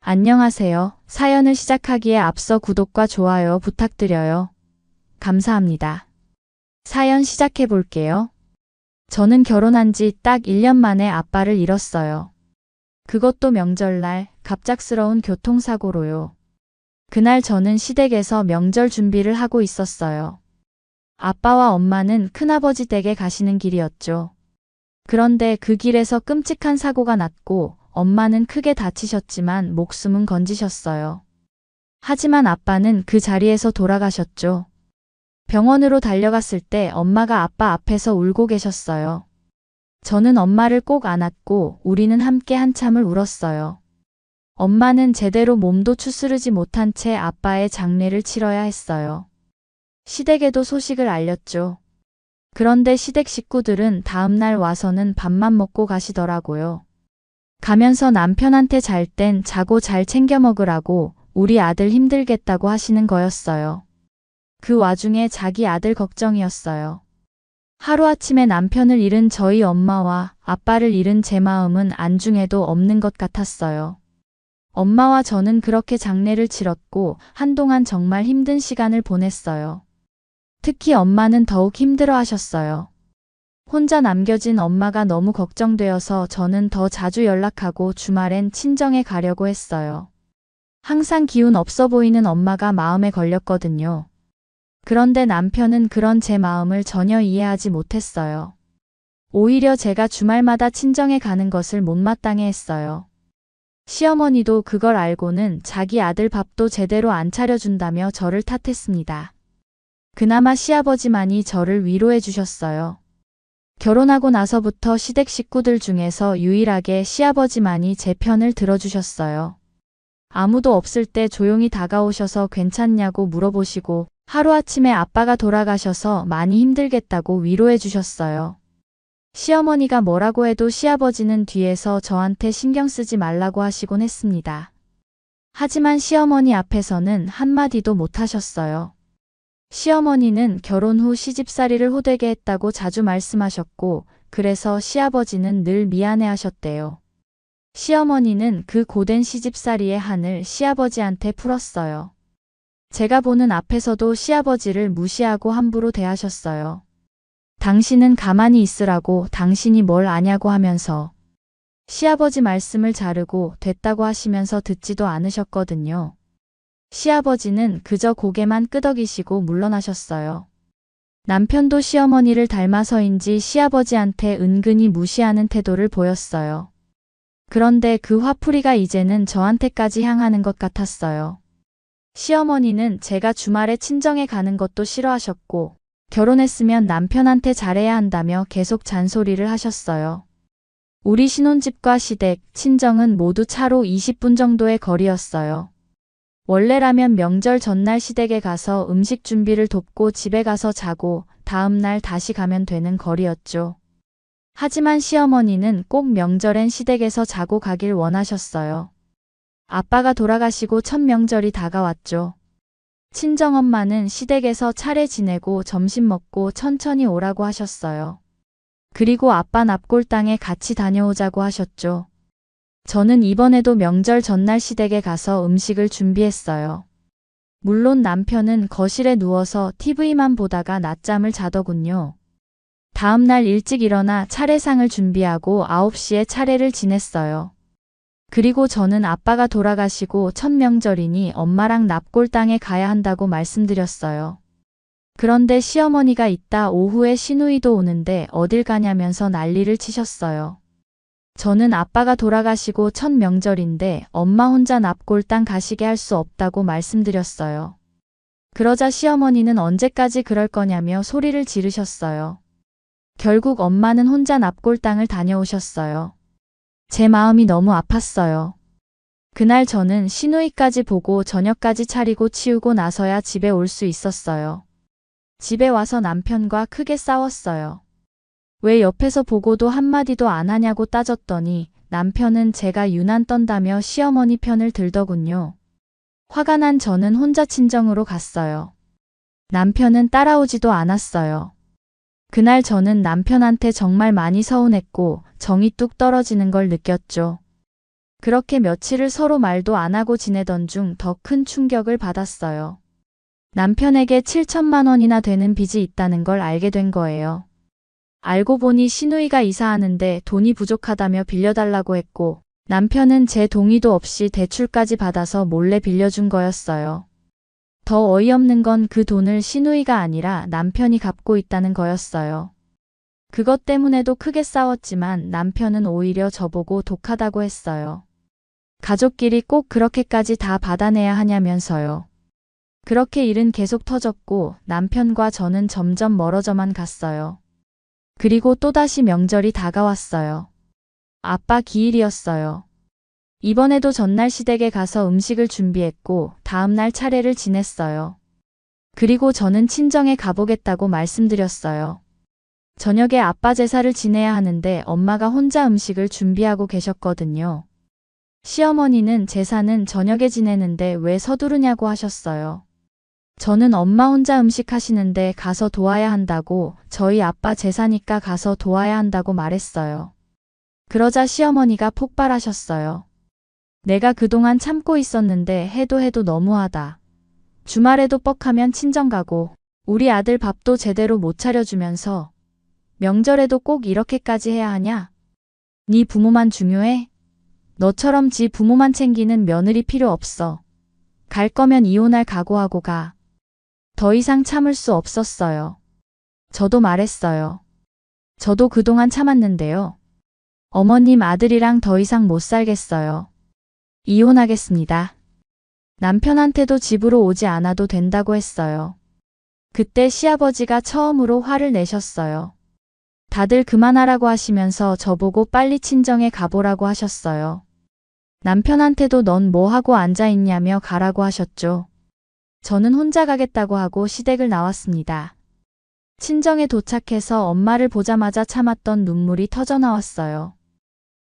안녕하세요. 사연을 시작하기에 앞서 구독과 좋아요 부탁드려요. 감사합니다. 사연 시작해 볼게요. 저는 결혼한 지 딱 1년 만에 아빠를 잃었어요. 그것도 명절날 갑작스러운 교통사고로요. 그날 저는 시댁에서 명절 준비를 하고 있었어요. 아빠와 엄마는 큰아버지 댁에 가시는 길이었죠. 그런데 그 길에서 끔찍한 사고가 났고 엄마는 크게 다치셨지만 목숨은 건지셨어요. 하지만 아빠는 그 자리에서 돌아가셨죠. 병원으로 달려갔을 때 엄마가 아빠 앞에서 울고 계셨어요. 저는 엄마를 꼭 안았고 우리는 함께 한참을 울었어요. 엄마는 제대로 몸도 추스르지 못한 채 아빠의 장례를 치러야 했어요. 시댁에도 소식을 알렸죠. 그런데 시댁 식구들은 다음날 와서는 밥만 먹고 가시더라고요. 가면서 남편한테 잘 땐 자고 잘 챙겨 먹으라고 우리 아들 힘들겠다고 하시는 거였어요. 그 와중에 자기 아들 걱정이었어요. 하루아침에 남편을 잃은 저희 엄마와 아빠를 잃은 제 마음은 안중에도 없는 것 같았어요. 엄마와 저는 그렇게 장례를 치렀고 한동안 정말 힘든 시간을 보냈어요. 특히 엄마는 더욱 힘들어 하셨어요. 혼자 남겨진 엄마가 너무 걱정되어서 저는 더 자주 연락하고 주말엔 친정에 가려고 했어요. 항상 기운 없어 보이는 엄마가 마음에 걸렸거든요. 그런데 남편은 그런 제 마음을 전혀 이해하지 못했어요. 오히려 제가 주말마다 친정에 가는 것을 못마땅해 했어요. 시어머니도 그걸 알고는 자기 아들 밥도 제대로 안 차려준다며 저를 탓했습니다. 그나마 시아버지만이 저를 위로해 주셨어요. 결혼하고 나서부터 시댁 식구들 중에서 유일하게 시아버지만이 제 편을 들어주셨어요. 아무도 없을 때 조용히 다가오셔서 괜찮냐고 물어보시고 하루아침에 아빠가 돌아가셔서 많이 힘들겠다고 위로해 주셨어요. 시어머니가 뭐라고 해도 시아버지는 뒤에서 저한테 신경 쓰지 말라고 하시곤 했습니다. 하지만 시어머니 앞에서는 한마디도 못 하셨어요. 시어머니는 결혼 후 시집살이를 호되게 했다고 자주 말씀하셨고 그래서 시아버지는 늘 미안해하셨대요. 시어머니는 그 고된 시집살이의 한을 시아버지한테 풀었어요. 제가 보는 앞에서도 시아버지를 무시하고 함부로 대하셨어요. 당신은 가만히 있으라고 당신이 뭘 아냐고 하면서 시아버지 말씀을 자르고 됐다고 하시면서 듣지도 않으셨거든요. 시아버지는 그저 고개만 끄덕이시고 물러나셨어요. 남편도 시어머니를 닮아서인지 시아버지한테 은근히 무시하는 태도를 보였어요. 그런데 그 화풀이가 이제는 저한테까지 향하는 것 같았어요. 시어머니는 제가 주말에 친정에 가는 것도 싫어하셨고 결혼했으면 남편한테 잘해야 한다며 계속 잔소리를 하셨어요. 우리 신혼집과 시댁, 친정은 모두 차로 20분 정도의 거리였어요. 원래라면 명절 전날 시댁에 가서 음식 준비를 돕고 집에 가서 자고 다음날 다시 가면 되는 거리였죠. 하지만 시어머니는 꼭 명절엔 시댁에서 자고 가길 원하셨어요. 아빠가 돌아가시고 첫 명절이 다가왔죠. 친정엄마는 시댁에서 차례 지내고 점심 먹고 천천히 오라고 하셨어요. 그리고 아빠 납골당에 같이 다녀오자고 하셨죠. 저는 이번에도 명절 전날 시댁에 가서 음식을 준비했어요. 물론 남편은 거실에 누워서 TV만 보다가 낮잠을 자더군요. 다음날 일찍 일어나 차례상을 준비하고 9시에 차례를 지냈어요. 그리고 저는 아빠가 돌아가시고 첫 명절이니 엄마랑 납골당에 가야 한다고 말씀드렸어요. 그런데 시어머니가 이따 오후에 시누이도 오는데 어딜 가냐면서 난리를 치셨어요. 저는 아빠가 돌아가시고 첫 명절인데 엄마 혼자 납골당 가시게 할 수 없다고 말씀드렸어요. 그러자 시어머니는 언제까지 그럴 거냐며 소리를 지르셨어요. 결국 엄마는 혼자 납골당을 다녀오셨어요. 제 마음이 너무 아팠어요. 그날 저는 시누이까지 보고 저녁까지 차리고 치우고 나서야 집에 올 수 있었어요. 집에 와서 남편과 크게 싸웠어요. 왜 옆에서 보고도 한마디도 안 하냐고 따졌더니 남편은 제가 유난 떤다며 시어머니 편을 들더군요. 화가 난 저는 혼자 친정으로 갔어요. 남편은 따라오지도 않았어요. 그날 저는 남편한테 정말 많이 서운했고 정이 뚝 떨어지는 걸 느꼈죠. 그렇게 며칠을 서로 말도 안 하고 지내던 중 더 큰 충격을 받았어요. 남편에게 7천만 원이나 되는 빚이 있다는 걸 알게 된 거예요. 알고 보니 시누이가 이사하는데 돈이 부족하다며 빌려달라고 했고 남편은 제 동의도 없이 대출까지 받아서 몰래 빌려준 거였어요. 더 어이없는 건 그 돈을 시누이가 아니라 남편이 갚고 있다는 거였어요. 그것 때문에도 크게 싸웠지만 남편은 오히려 저보고 독하다고 했어요. 가족끼리 꼭 그렇게까지 다 받아내야 하냐면서요. 그렇게 일은 계속 터졌고 남편과 저는 점점 멀어져만 갔어요. 그리고 또다시 명절이 다가왔어요. 아빠 기일이었어요. 이번에도 전날 시댁에 가서 음식을 준비했고 다음날 차례를 지냈어요. 그리고 저는 친정에 가보겠다고 말씀드렸어요. 저녁에 아빠 제사를 지내야 하는데 엄마가 혼자 음식을 준비하고 계셨거든요. 시어머니는 제사는 저녁에 지내는데 왜 서두르냐고 하셨어요. 저는 엄마 혼자 음식 하시는데 가서 도와야 한다고, 저희 아빠 제사니까 가서 도와야 한다고 말했어요. 그러자 시어머니가 폭발하셨어요. 내가 그동안 참고 있었는데 해도 너무하다. 주말에도 뻑하면 친정 가고 우리 아들 밥도 제대로 못 차려주면서 명절에도 꼭 이렇게까지 해야 하냐? 네 부모만 중요해? 너처럼 지 부모만 챙기는 며느리 필요 없어. 갈 거면 이혼할 각오하고 가. 더 이상 참을 수 없었어요. 저도 말했어요. 저도 그동안 참았는데요. 어머님 아들이랑 더 이상 못 살겠어요. 이혼하겠습니다. 남편한테도 집으로 오지 않아도 된다고 했어요. 그때 시아버지가 처음으로 화를 내셨어요. 다들 그만하라고 하시면서 저보고 빨리 친정에 가보라고 하셨어요. 남편한테도 넌 뭐 하고 앉아있냐며 가라고 하셨죠. 저는 혼자 가겠다고 하고 시댁을 나왔습니다. 친정에 도착해서 엄마를 보자마자 참았던 눈물이 터져나왔어요.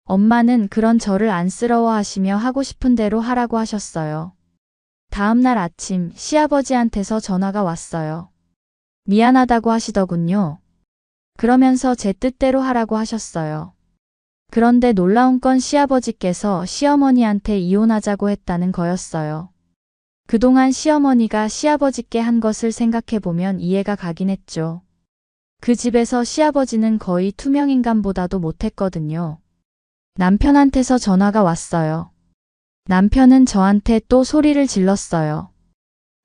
엄마는 그런 저를 안쓰러워하시며 하고 싶은 대로 하라고 하셨어요. 다음날 아침 시아버지한테서 전화가 왔어요. 미안하다고 하시더군요. 그러면서 제 뜻대로 하라고 하셨어요. 그런데 놀라운 건 시아버지께서 시어머니한테 이혼하자고 했다는 거였어요. 그동안 시어머니가 시아버지께 한 것을 생각해보면 이해가 가긴 했죠. 그 집에서 시아버지는 거의 투명인간보다도 못했거든요. 남편한테서 전화가 왔어요. 남편은 저한테 또 소리를 질렀어요.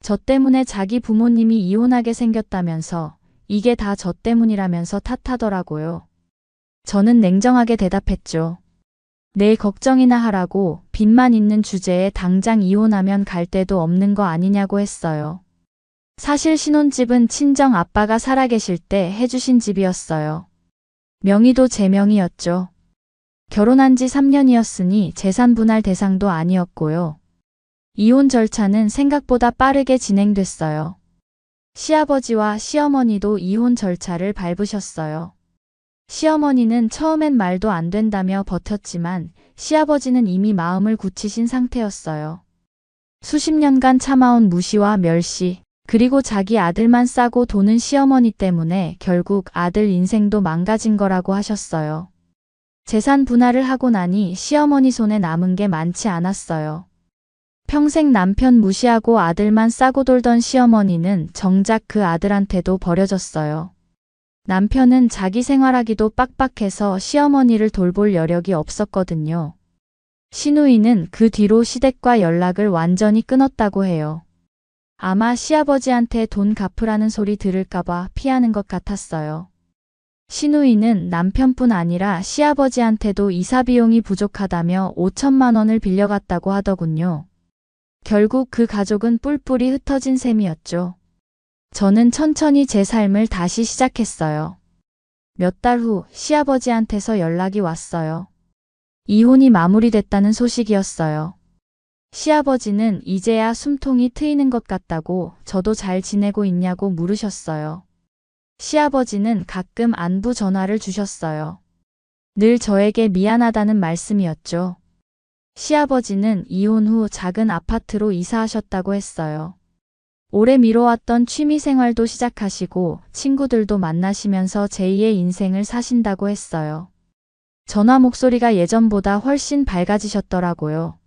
저 때문에 자기 부모님이 이혼하게 생겼다면서 이게 다 저 때문이라면서 탓하더라고요. 저는 냉정하게 대답했죠. 내 걱정이나 하라고 빚만 있는 주제에 당장 이혼하면 갈 데도 없는 거 아니냐고 했어요. 사실 신혼집은 친정 아빠가 살아계실 때 해주신 집이었어요. 명의도 제 명의였죠. 결혼한 지 3년이었으니 재산 분할 대상도 아니었고요. 이혼 절차는 생각보다 빠르게 진행됐어요. 시아버지와 시어머니도 이혼 절차를 밟으셨어요. 시어머니는 처음엔 말도 안 된다며 버텼지만 시아버지는 이미 마음을 굳히신 상태였어요. 수십 년간 참아온 무시와 멸시, 그리고 자기 아들만 싸고 도는 시어머니 때문에 결국 아들 인생도 망가진 거라고 하셨어요. 재산 분할을 하고 나니 시어머니 손에 남은 게 많지 않았어요. 평생 남편 무시하고 아들만 싸고 돌던 시어머니는 정작 그 아들한테도 버려졌어요. 남편은 자기 생활하기도 빡빡해서 시어머니를 돌볼 여력이 없었거든요. 시누이는 그 뒤로 시댁과 연락을 완전히 끊었다고 해요. 아마 시아버지한테 돈 갚으라는 소리 들을까봐 피하는 것 같았어요. 시누이는 남편뿐 아니라 시아버지한테도 이사 비용이 부족하다며 5천만 원을 빌려갔다고 하더군요. 결국 그 가족은 뿔뿔이 흩어진 셈이었죠. 저는 천천히 제 삶을 다시 시작했어요. 몇 달 후 시아버지한테서 연락이 왔어요. 이혼이 마무리됐다는 소식이었어요. 시아버지는 이제야 숨통이 트이는 것 같다고 저도 잘 지내고 있냐고 물으셨어요. 시아버지는 가끔 안부 전화를 주셨어요. 늘 저에게 미안하다는 말씀이었죠. 시아버지는 이혼 후 작은 아파트로 이사하셨다고 했어요. 오래 미뤄왔던 취미생활도 시작하시고 친구들도 만나시면서 제2의 인생을 사신다고 했어요. 전화 목소리가 예전보다 훨씬 밝아지셨더라고요.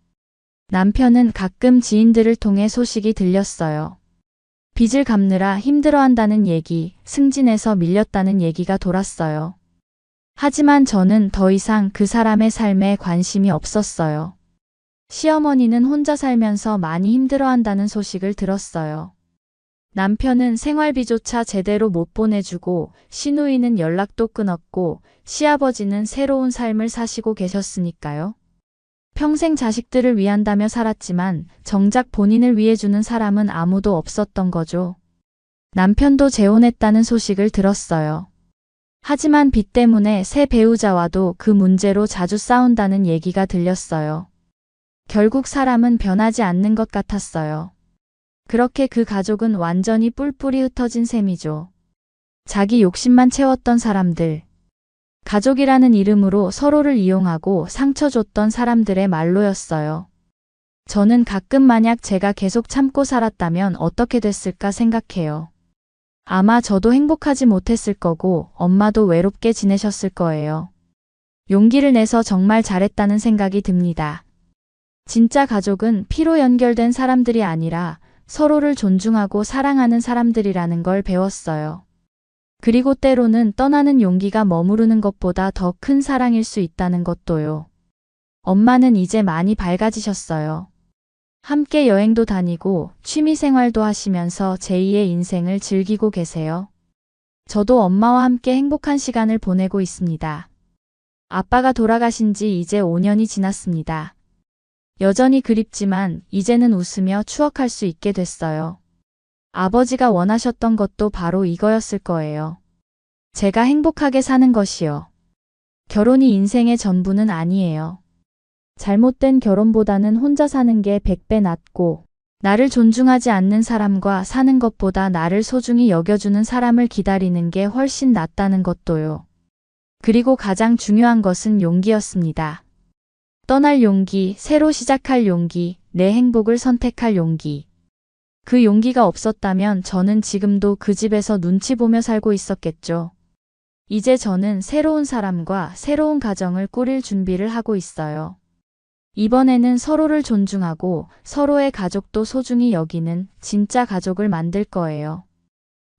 남편은 가끔 지인들을 통해 소식이 들렸어요. 빚을 갚느라 힘들어한다는 얘기, 승진해서 밀렸다는 얘기가 돌았어요. 하지만 저는 더 이상 그 사람의 삶에 관심이 없었어요. 시어머니는 혼자 살면서 많이 힘들어한다는 소식을 들었어요. 남편은 생활비조차 제대로 못 보내주고 시누이는 연락도 끊었고 시아버지는 새로운 삶을 사시고 계셨으니까요. 평생 자식들을 위한다며 살았지만 정작 본인을 위해주는 사람은 아무도 없었던 거죠. 남편도 재혼했다는 소식을 들었어요. 하지만 빚 때문에 새 배우자와도 그 문제로 자주 싸운다는 얘기가 들렸어요. 결국 사람은 변하지 않는 것 같았어요. 그렇게 그 가족은 완전히 뿔뿔이 흩어진 셈이죠. 자기 욕심만 채웠던 사람들. 가족이라는 이름으로 서로를 이용하고 상처 줬던 사람들의 말로였어요. 저는 가끔 만약 제가 계속 참고 살았다면 어떻게 됐을까 생각해요. 아마 저도 행복하지 못했을 거고 엄마도 외롭게 지내셨을 거예요. 용기를 내서 정말 잘했다는 생각이 듭니다. 진짜 가족은 피로 연결된 사람들이 아니라 서로를 존중하고 사랑하는 사람들이라는 걸 배웠어요. 그리고 때로는 떠나는 용기가 머무르는 것보다 더 큰 사랑일 수 있다는 것도요. 엄마는 이제 많이 밝아지셨어요. 함께 여행도 다니고 취미 생활도 하시면서 제2의 인생을 즐기고 계세요. 저도 엄마와 함께 행복한 시간을 보내고 있습니다. 아빠가 돌아가신 지 이제 5년이 지났습니다. 여전히 그립지만 이제는 웃으며 추억할 수 있게 됐어요. 아버지가 원하셨던 것도 바로 이거였을 거예요. 제가 행복하게 사는 것이요. 결혼이 인생의 전부는 아니에요. 잘못된 결혼보다는 혼자 사는 게 100배 낫고 나를 존중하지 않는 사람과 사는 것보다 나를 소중히 여겨주는 사람을 기다리는 게 훨씬 낫다는 것도요. 그리고 가장 중요한 것은 용기였습니다. 떠날 용기, 새로 시작할 용기, 내 행복을 선택할 용기. 그 용기가 없었다면 저는 지금도 그 집에서 눈치 보며 살고 있었겠죠. 이제 저는 새로운 사람과 새로운 가정을 꾸릴 준비를 하고 있어요. 이번에는 서로를 존중하고 서로의 가족도 소중히 여기는 진짜 가족을 만들 거예요.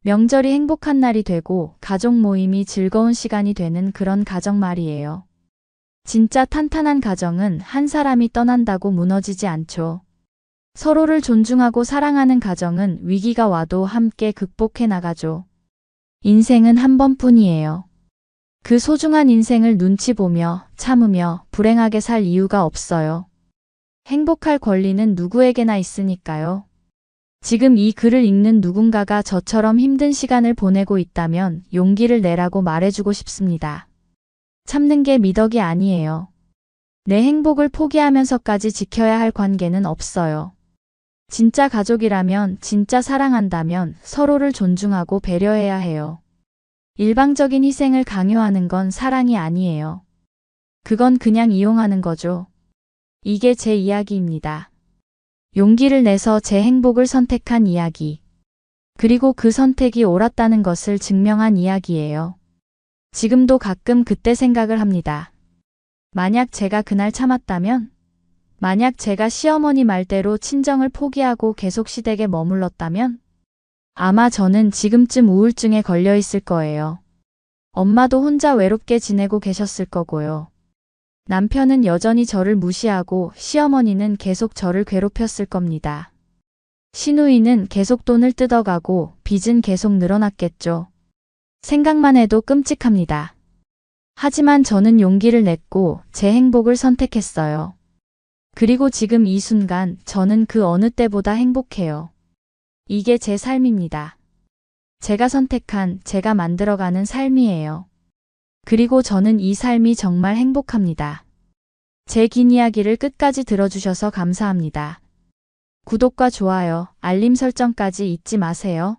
명절이 행복한 날이 되고 가족 모임이 즐거운 시간이 되는 그런 가정 말이에요. 진짜 탄탄한 가정은 한 사람이 떠난다고 무너지지 않죠. 서로를 존중하고 사랑하는 가정은 위기가 와도 함께 극복해 나가죠. 인생은 한 번뿐이에요. 그 소중한 인생을 눈치 보며 참으며 불행하게 살 이유가 없어요. 행복할 권리는 누구에게나 있으니까요. 지금 이 글을 읽는 누군가가 저처럼 힘든 시간을 보내고 있다면 용기를 내라고 말해주고 싶습니다. 참는 게 미덕이 아니에요. 내 행복을 포기하면서까지 지켜야 할 관계는 없어요. 진짜 가족이라면, 진짜 사랑한다면 서로를 존중하고 배려해야 해요. 일방적인 희생을 강요하는 건 사랑이 아니에요. 그건 그냥 이용하는 거죠. 이게 제 이야기입니다. 용기를 내서 제 행복을 선택한 이야기. 그리고 그 선택이 옳았다는 것을 증명한 이야기예요. 지금도 가끔 그때 생각을 합니다. 만약 제가 그날 참았다면? 만약 제가 시어머니 말대로 친정을 포기하고 계속 시댁에 머물렀다면? 아마 저는 지금쯤 우울증에 걸려 있을 거예요. 엄마도 혼자 외롭게 지내고 계셨을 거고요. 남편은 여전히 저를 무시하고 시어머니는 계속 저를 괴롭혔을 겁니다. 시누이는 계속 돈을 뜯어가고 빚은 계속 늘어났겠죠. 생각만 해도 끔찍합니다. 하지만 저는 용기를 냈고 제 행복을 선택했어요. 그리고 지금 이 순간 저는 그 어느 때보다 행복해요. 이게 제 삶입니다. 제가 선택한, 제가 만들어가는 삶이에요. 그리고 저는 이 삶이 정말 행복합니다. 제 긴 이야기를 끝까지 들어주셔서 감사합니다. 구독과 좋아요, 알림 설정까지 잊지 마세요.